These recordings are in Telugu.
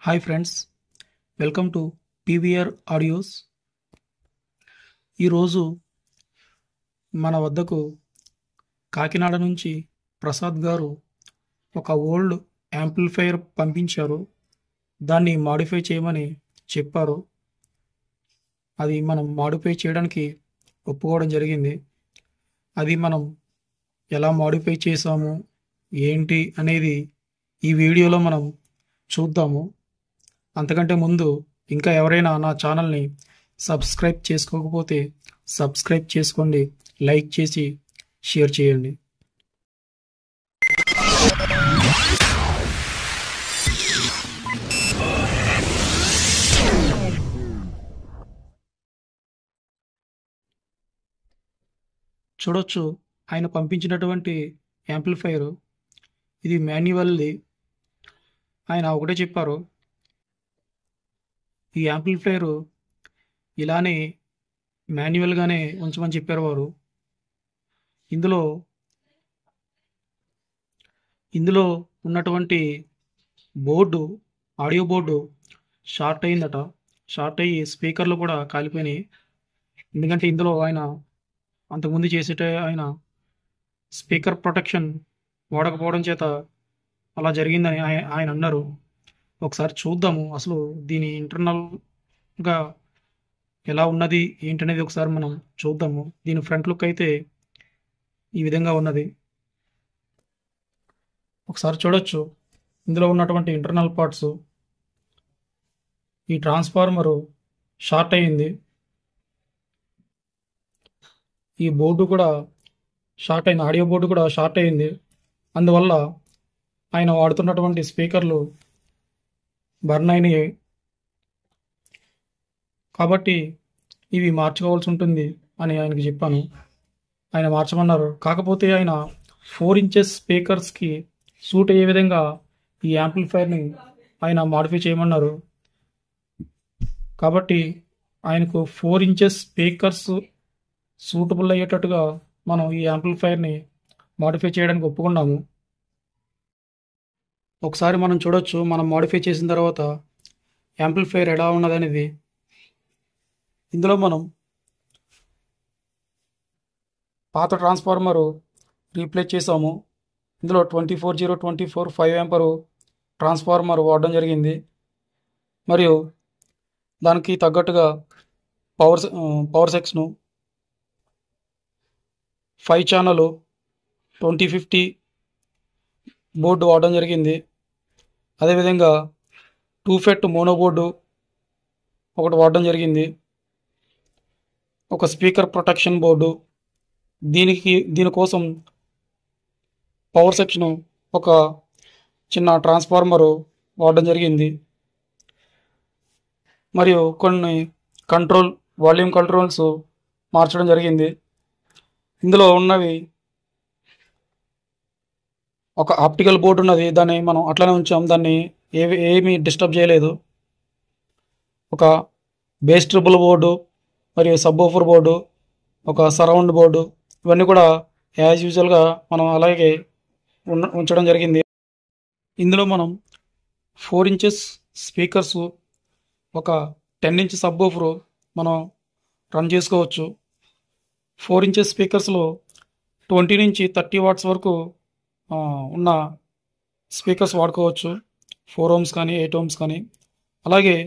Hi friends, welcome to PVR audios. ఈరోజు మన వద్దకు కాకినాడ నుంచి ప్రసాద్ గారు ఒక ఓల్డ్ యాంప్లిఫైయర్ పంపించారు. దాన్ని మాడిఫై చేయమని చెప్పారు. అది మనం మాడిఫై చేయడానికి ఒప్పుకోవడం జరిగింది. అది మనం ఎలా మాడిఫై చేసాము ఏంటి అనేది ఈ వీడియోలో మనం చూద్దాము. అంతకంటే ముందు ఇంకా ఎవరైనా నా ఛానల్ని సబ్స్క్రైబ్ చేసుకోకపోతే సబ్స్క్రైబ్ చేసుకోండి, లైక్ చేసి షేర్ చేయండి. చూడొచ్చు, ఆయన పంపించినటువంటి యాంప్లిఫైయర్ ఇది మాన్యువల్ది. ఆయన ఒకటే చెప్పారు, ఈ యాంప్లిఫైయర్ ఇలానే మాన్యువల్గానే ఉంచమని చెప్పారు వారు. ఇందులో ఉన్నటువంటి బోర్డు, ఆడియో బోర్డు షార్ట్ అయిందట. షార్ట్ అయ్యి స్పీకర్లు కూడా కాలిపోయినాయి. ఎందుకంటే ఇందులో ఆయన అంతకుముందు ఆయన స్పీకర్ ప్రొటెక్షన్ వాడకపోవడం చేత అలా జరిగిందని ఆయన అన్నారు. ఒకసారి చూద్దాము అసలు దీని ఇంటర్నల్గా ఎలా ఉన్నది ఏంటనేది ఒకసారి మనం చూద్దాము. దీని ఫ్రంట్ లుక్ అయితే ఈ విధంగా ఉన్నది. ఒకసారి చూడొచ్చు, ఇందులో ఉన్నటువంటి ఇంటర్నల్ పార్ట్స్. ఈ ట్రాన్స్ఫార్మరు షార్ట్ అయ్యింది. ఈ బోర్డు కూడా షార్ట్ అయింది, ఆడియో బోర్డు కూడా షార్ట్ అయింది. అందువల్ల ఆయన వాడుతున్నటువంటి స్పీకర్లు బర్న్ అయినాయి. కాబట్టి ఇవి మార్చుకోవాల్సి ఉంటుంది అని ఆయనకి చెప్పాను. ఆయన మార్చమన్నారు. కాకపోతే ఆయన 4 ఇంచెస్ స్పీకర్స్కి సూట్ అయ్యే విధంగా ఈ యాంప్లిఫైర్ని ఆయన మాడిఫై చేయమన్నారు. కాబట్టి ఆయనకు 4 ఇంచెస్ స్పీకర్స్ సూటబుల్ అయ్యేటట్టుగా మనం ఈ యాంప్లిఫైర్ని మాడిఫై చేయడానికి ఒప్పుకున్నాము. ఒకసారి మనం చూడొచ్చు, మనం మాడిఫై చేసిన తర్వాత యాంప్లిఫైర్ ఎలా ఉన్నదనేది. ఇందులో మనం పాత ట్రాన్స్ఫార్మరు రీప్లేస్ చేసాము. ఇందులో 24/0/24 5 యాంపరు ట్రాన్స్ఫార్మర్ వాడడం జరిగింది. మరియు దానికి తగ్గట్టుగా పవర్ సెక్షను 5 ఛానల్ 2050 బోర్డు వాడడం జరిగింది. అదేవిధంగా 2 FET మోనో బోర్డు ఒకటి వాడడం జరిగింది. ఒక స్పీకర్ ప్రొటెక్షన్ బోర్డు. దీనికోసం పవర్ సెక్షను ఒక చిన్న ట్రాన్స్ఫార్మరు వాడడం జరిగింది. మరియు కొన్ని వాల్యూమ్ కంట్రోల్స్ మార్చడం జరిగింది. ఇందులో ఉన్నవి ఒక ఆప్టికల్ బోర్డు ఉన్నది, దాన్ని మనం అట్లనే ఉంచాం. దాన్ని ఏమీ డిస్టర్బ్ చేయలేదు. ఒక బేస్ ట్రిబుల్ బోర్డు మరియు సబ్వూఫర్ బోర్డు, ఒక సరౌండ్ బోర్డు, ఇవన్నీ కూడా యాజ్ యూజువల్గా మనం అలాగే ఉంచడం జరిగింది. ఇందులో మనం 4 ఇంచెస్ స్పీకర్స్, ఒక 10 ఇంచ్ సబ్వూఫర్ మనం రన్ చేసుకోవచ్చు. 4 ఇంచెస్ స్పీకర్స్లో 20 నుంచి 30 వాట్స్ వరకు ఉన్న స్పీకర్స్ వాడుకోవచ్చు. 4 ohms కానీ 8 ohms కానీ. అలాగే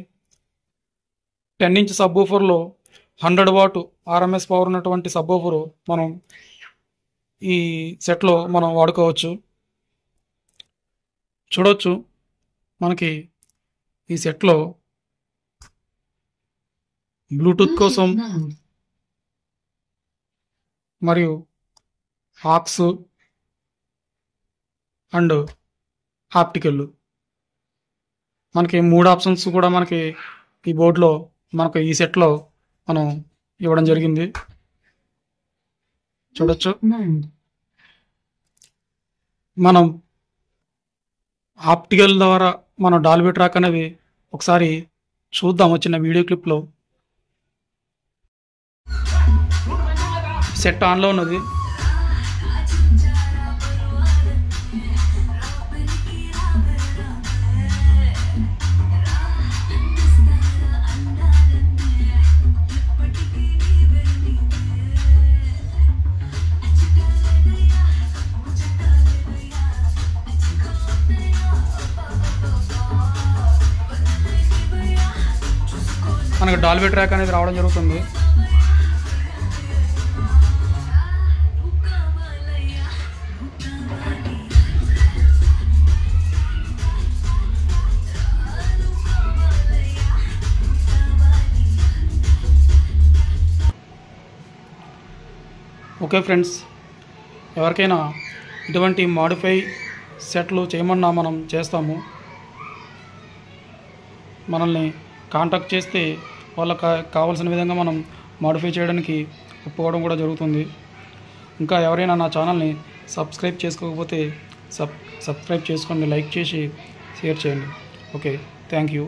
10 ఇంచ్ సబ్వూఫర్లో 100 వాట్ RMS పవర్ ఉన్నటువంటి సబ్వూఫర్ మనం ఈ సెట్లో మనం వాడుకోవచ్చు. చూడవచ్చు, మనకి ఈ సెట్లో బ్లూటూత్ కోసం మరియు ఆక్స్ అండ్ ఆప్టికల్ మనకి 3 ఆప్షన్స్ కూడా మనకి ఈ బోర్డులో మనకు ఈ సెట్లో మనం ఇవ్వడం జరిగింది. చూడొచ్చు, మనం ఆప్టికల్ ద్వారా మనం డాల్బీ ట్రాక్ అనేది ఒకసారి చూద్దాం వచ్చిన వీడియో క్లిప్లో. సెట్ ఆన్లో ఉన్నది. మనకు డాల్బీ ట్రాక్ అనేది రావడం జరుగుతుంది. ఓకే ఫ్రెండ్స్, ఎవరికైనా ఇటువంటి మాడిఫై సెట్లు చేయమన్నా మనం చేస్తాము. మనల్ని కాంటాక్ట్ చేస్తే వాళ్ళకి కావాల్సిన విధంగా మనం మాడిఫై చేయడానికి ఒప్పుకోవడం కూడా జరుగుతుంది. ఇంకా ఎవరైనా నా ఛానల్ని సబ్స్క్రైబ్ చేసుకోకపోతే సబ్స్క్రైబ్ చేసుకోండి, లైక్ చేసి షేర్ చేయండి. Okay, thank you.